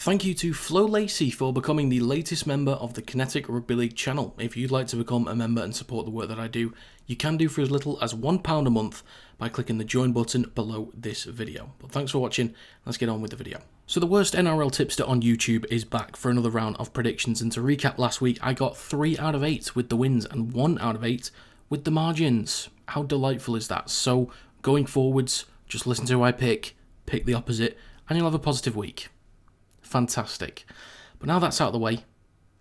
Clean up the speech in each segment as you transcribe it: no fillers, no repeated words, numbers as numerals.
Thank you to Flo Lacey for becoming the latest member of the Kinetic Rugby League channel. If you'd like to become a member and support the work that I do, you can do for as little as £1 a month by clicking the join button below this video. But thanks for watching, let's get on with the video. So the worst NRL tipster on YouTube is back for another round of predictions, and to recap last week, I got 3 out of 8 with the wins and 1 out of 8 with the margins. How delightful is that? So going forwards, just listen to who I pick the opposite, and you'll have a positive week. Fantastic. But now that's out of the way,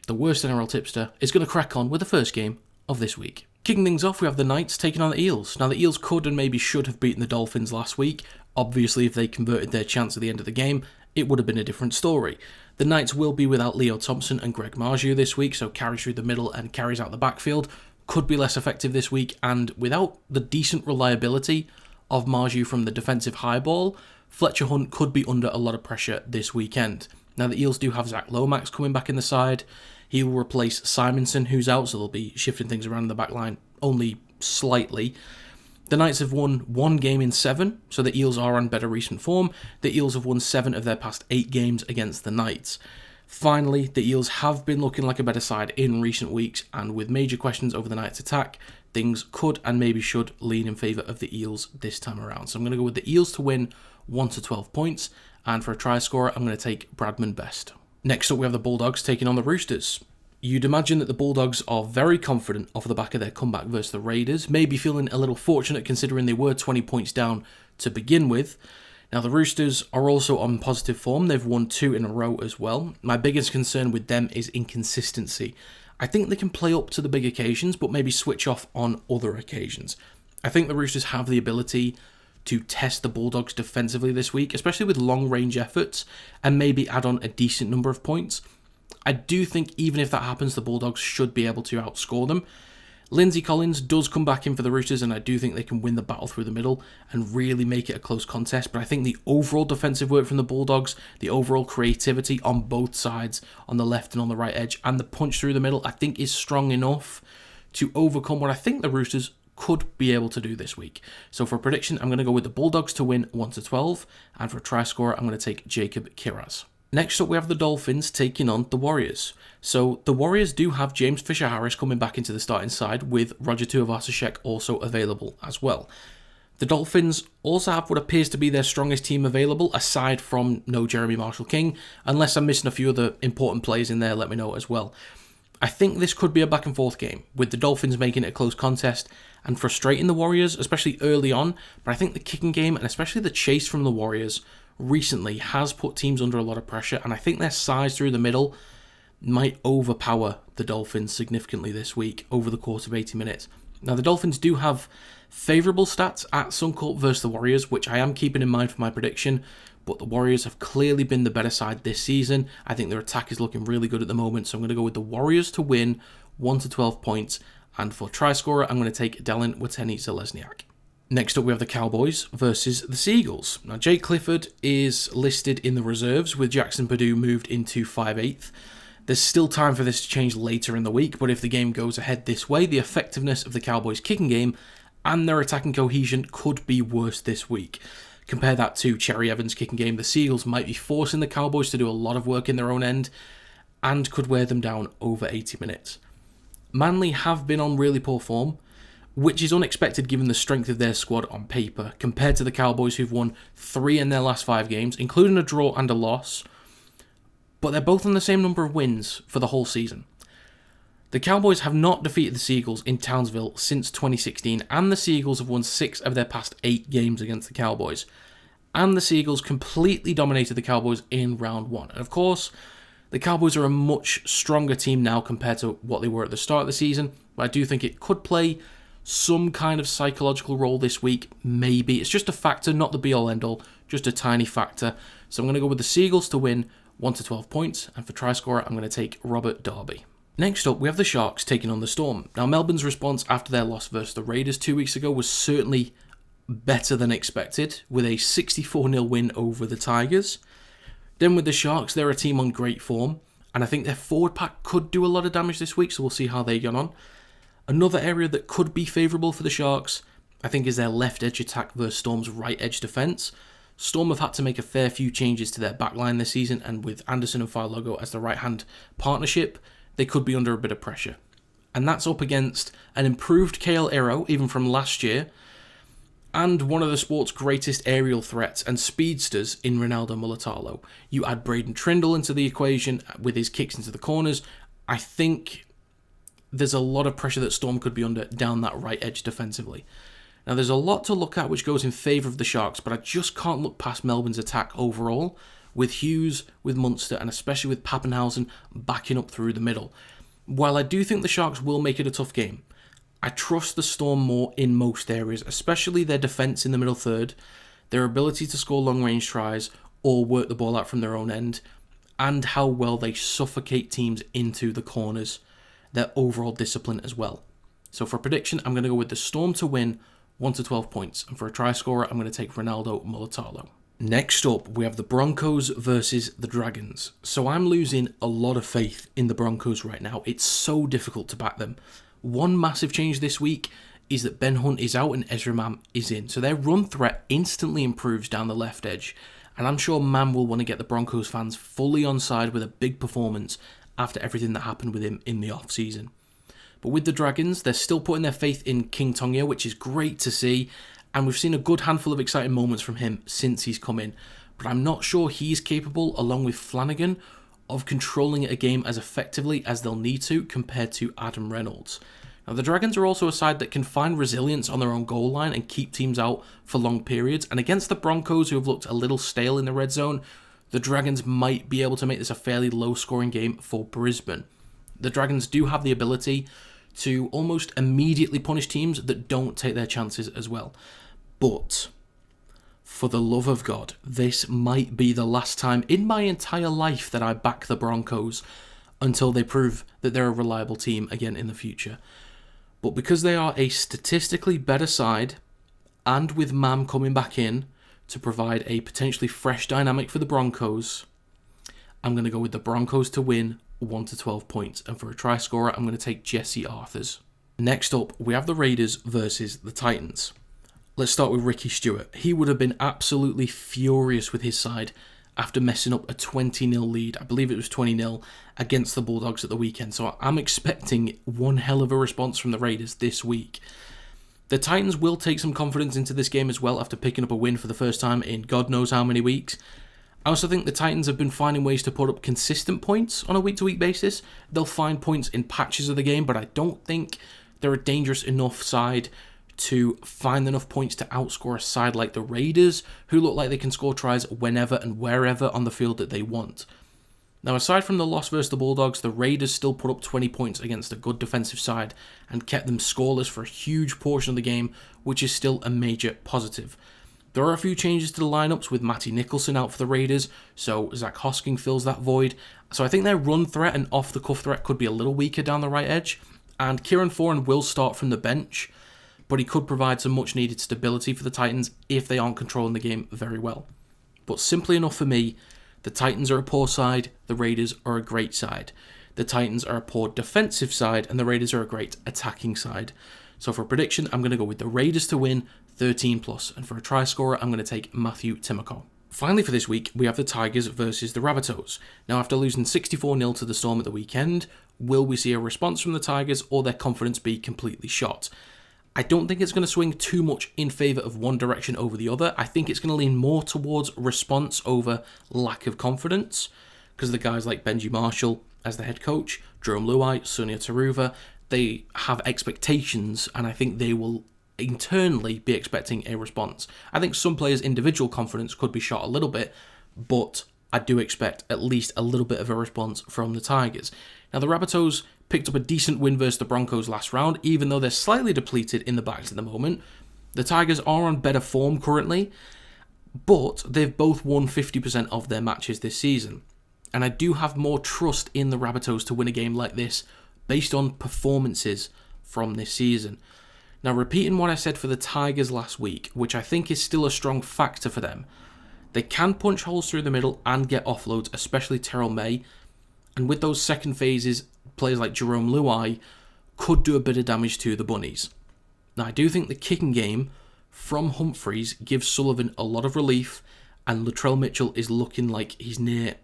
the worst NRL tipster is going to crack on with the first game of this week. Kicking things off, we have the Knights taking on the Eels. Now the Eels could and maybe should have beaten the Dolphins last week. Obviously, if they converted their chance at the end of the game, it would have been a different story. The Knights will be without Leo Thompson and Greg Marzhew this week, so carries through the middle and carries out the backfield could be less effective this week, and without the decent reliability of Marzhew from the defensive high ball, Fletcher Hunt could be under a lot of pressure this weekend. Now the Eels do have Zach Lomax coming back in the side. He will replace Simonson, who's out, so they'll be shifting things around in the back line only slightly. The Knights have won 1 game in 7, so the Eels are on better recent form. The Eels have won 7 of their past 8 games against the Knights. Finally, the Eels have been looking like a better side in recent weeks, and with major questions over the Knights' attack, things could and maybe should lean in favour of the Eels this time around. So I'm going to go with the Eels to win 1 to 12 points, and for a try scorer, I'm going to take Bradman Best. Next up, we have the Bulldogs taking on the Roosters. You'd imagine that the Bulldogs are very confident off the back of their comeback versus the Raiders, maybe feeling a little fortunate considering they were 20 points down to begin with. Now the Roosters are also on positive form, they've won 2 in a row as well. My biggest concern with them is inconsistency. I think they can play up to the big occasions, but maybe switch off on other occasions. I think the Roosters have the ability to test the Bulldogs defensively this week, especially with long-range efforts, and maybe add on a decent number of points. I do think even if that happens, the Bulldogs should be able to outscore them. Lindsay Collins does come back in for the Roosters, and I do think they can win the battle through the middle and really make it a close contest. But I think the overall defensive work from the Bulldogs, the overall creativity on both sides, on the left and on the right edge, and the punch through the middle, I think is strong enough to overcome what I think the Roosters could be able to do this week. So for a prediction, I'm going to go with the Bulldogs to win 1 to 12, and for a try scorer, I'm going to take Jacob Kiraz. Next up, we have the Dolphins taking on the Warriors. So the Warriors do have James Fisher-Harris coming back into the starting side, with Roger Tuivasa-Sheck also available as well. The Dolphins also have what appears to be their strongest team available, aside from no Jeremy Marshall-King. Unless I'm missing a few other important players in there, let me know as well. I think this could be a back and forth game, with the Dolphins making it a close contest and frustrating the Warriors, especially early on. But I think the kicking game, and especially the chase from the Warriors recently, has put teams under a lot of pressure, and I think their size through the middle might overpower the Dolphins significantly this week over the course of 80 minutes. Now the Dolphins do have favourable stats at Suncorp versus the Warriors, which I am keeping in mind for my prediction, but the Warriors have clearly been the better side this season. I think their attack is looking really good at the moment, so I'm going to go with the Warriors to win 1 to 12 points, and for try scorer, I'm going to take Dylan Watene-Zelezniak. Next up, we have the Cowboys versus the Seagulls. Now, Jake Clifford is listed in the reserves, with Jackson Purdue moved into 5/8. There's still time for this to change later in the week, but if the game goes ahead this way, the effectiveness of the Cowboys' kicking game and their attacking cohesion could be worse this week. Compare that to Cherry Evans' kicking game. The Seagulls might be forcing the Cowboys to do a lot of work in their own end and could wear them down over 80 minutes. Manly have been on really poor form, which is unexpected given the strength of their squad on paper, compared to the Cowboys, who've won 3 in their last 5 games, including a draw and a loss, but they're both on the same number of wins for the whole season. The Cowboys have not defeated the Seagulls in Townsville since 2016, and the Seagulls have won 6 of their past 8 games against the Cowboys, and the Seagulls completely dominated the Cowboys in round 1. And of course, the Cowboys are a much stronger team now compared to what they were at the start of the season, but I do think it could play some kind of psychological role this week, maybe. It's just a factor, not the be-all end-all, just a tiny factor. So I'm going to go with the Seagulls to win 1 to 12 points, and for try scorer, I'm going to take Robert Darby. Next up, we have the Sharks taking on the Storm. Now, Melbourne's response after their loss versus the Raiders 2 weeks ago was certainly better than expected, with a 64-0 win over the Tigers. Then with the Sharks, they're a team on great form, and I think their forward pack could do a lot of damage this week, so we'll see how they get on. Another area that could be favourable for the Sharks, I think, is their left edge attack versus Storm's right edge defence. Storm have had to make a fair few changes to their backline this season, and with Anderson and Farlogo as the right-hand partnership, they could be under a bit of pressure. And that's up against an improved KL Aero, even from last year, and one of the sport's greatest aerial threats and speedsters in Ronaldo Mulitalo. You add Braden Trindle into the equation with his kicks into the corners. I think there's a lot of pressure that Storm could be under down that right edge defensively. Now, there's a lot to look at which goes in favour of the Sharks, but I just can't look past Melbourne's attack overall, with Hughes, with Munster, and especially with Pappenhausen backing up through the middle. While I do think the Sharks will make it a tough game, I trust the Storm more in most areas, especially their defence in the middle third, their ability to score long-range tries or work the ball out from their own end, and how well they suffocate teams into the corners, their overall discipline as well. So for a prediction, I'm going to go with the Storm to win 1 to 12 points, and for a try scorer, I'm going to take Ronaldo Mulitalo. Next up, we have the Broncos versus the Dragons. So I'm losing a lot of faith in the Broncos right now. It's so difficult to back them. One massive change this week is that Ben Hunt is out and Ezra Mam is in. So their run threat instantly improves down the left edge. And I'm sure Mam will want to get the Broncos fans fully on side with a big performance after everything that happened with him in the off-season. But with the Dragons, they're still putting their faith in King Tongia, which is great to see. And we've seen a good handful of exciting moments from him since he's come in. But I'm not sure he's capable, along with Flanagan, of controlling a game as effectively as they'll need to compared to Adam Reynolds. Now, the Dragons are also a side that can find resilience on their own goal line and keep teams out for long periods. And against the Broncos, who have looked a little stale in the red zone, the Dragons might be able to make this a fairly low-scoring game for Brisbane. The Dragons do have the ability to almost immediately punish teams that don't take their chances as well. But, for the love of God, this might be the last time in my entire life that I back the Broncos until they prove that they're a reliable team again in the future. But because they are a statistically better side, and with Mam coming back in to provide a potentially fresh dynamic for the Broncos, I'm going to go with the Broncos to win 1 to 12 points. And for a try scorer, I'm going to take Jesse Arthurs. Next up, we have the Raiders versus the Titans. Let's start with Ricky Stewart. He would have been absolutely furious with his side after messing up a 20-0 lead. I believe it was 20-0 against the Bulldogs at the weekend. So I'm expecting one hell of a response from the Raiders this week. The Titans will take some confidence into this game as well after picking up a win for the first time in God knows how many weeks. I also think the Titans have been finding ways to put up consistent points on a week-to-week basis. They'll find points in patches of the game, but I don't think they're a dangerous enough side to find enough points to outscore a side like the Raiders, who look like they can score tries whenever and wherever on the field that they want. Now, aside from the loss versus the Bulldogs, the Raiders still put up 20 points against a good defensive side and kept them scoreless for a huge portion of the game, which is still a major positive. There are a few changes to the lineups with Matty Nicholson out for the Raiders, so Zach Hosking fills that void. So I think their run threat and off-the-cuff threat could be a little weaker down the right edge, and Kieran Foran will start from the bench, but he could provide some much-needed stability for the Titans if they aren't controlling the game very well. But simply enough for me, the Titans are a poor side, the Raiders are a great side. The Titans are a poor defensive side, and the Raiders are a great attacking side. So for a prediction, I'm going to go with the Raiders to win 13+, and for a try scorer, I'm going to take Matthew Timoko. Finally for this week, we have the Tigers versus the Rabbitohs. Now, after losing 64-0 to the Storm at the weekend, will we see a response from the Tigers or their confidence be completely shot? I don't think it's going to swing too much in favour of one direction over the other. I think it's going to lean more towards response over lack of confidence, because the guys like Benji Marshall as the head coach, Jerome Luai, Sonia Taruva, they have expectations, and I think they will internally be expecting a response. I think some players' individual confidence could be shot a little bit, but I do expect at least a little bit of a response from the Tigers. Now, the Rabbitohs picked up a decent win versus the Broncos last round, even though they're slightly depleted in the backs at the moment. The Tigers are on better form currently, but they've both won 50% of their matches this season. And I do have more trust in the Rabbitohs to win a game like this based on performances from this season. Now, repeating what I said for the Tigers last week, which I think is still a strong factor for them, they can punch holes through the middle and get offloads, especially Terrell May. And with those second phases, players like Jerome Luai could do a bit of damage to the Bunnies. Now, I do think the kicking game from Humphreys gives Sullivan a lot of relief, and Latrell Mitchell is looking like he's near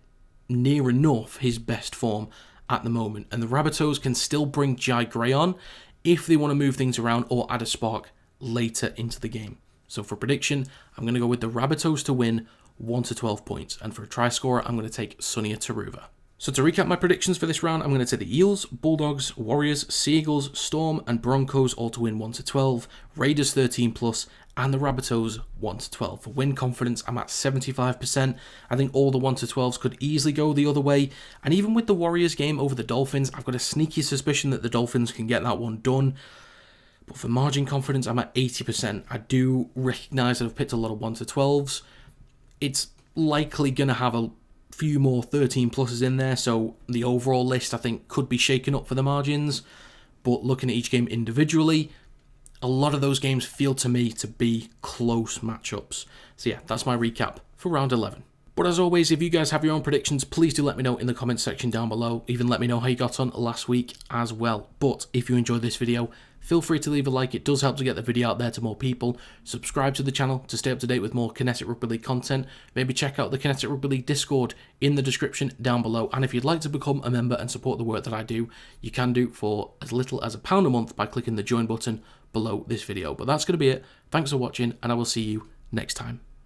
enough his best form at the moment. And the Rabbitohs can still bring Jai Gray on if they want to move things around or add a spark later into the game. So for prediction, I'm going to go with the Rabbitohs to win 1 to 12 points. And for a try scorer, I'm going to take Sonia Taruva. So to recap my predictions for this round, I'm going to take the Eels, Bulldogs, Warriors, Seagulls, Storm and Broncos all to win 1 to 12, Raiders 13 plus, and the Rabbitohs 1 to 12. For win confidence, I'm at 75%. I think all the 1 to 12s could easily go the other way. And even with the Warriors game over the Dolphins, I've got a sneaky suspicion that the Dolphins can get that one done. But for margin confidence, I'm at 80%. I do recognise that I've picked a lot of 1 to 12s. It's likely going to have a few more 13 pluses in there, so the overall list I think could be shaken up for the margins. But looking at each game individually, a lot of those games feel to me to be close matchups. So yeah, that's my recap for round 11. But as always, if you guys have your own predictions, please do let me know in the comments section down below. Even let me know how you got on last week as well. But if you enjoyed this video, feel free to leave a like. It does help to get the video out there to more people. Subscribe to the channel to stay up to date with more Kinetic Rugby League content. Maybe check out the Kinetic Rugby League Discord in the description down below. And if you'd like to become a member and support the work that I do, you can do for as little as £1 a month by clicking the join button below this video. But that's going to be it. Thanks for watching, and I will see you next time.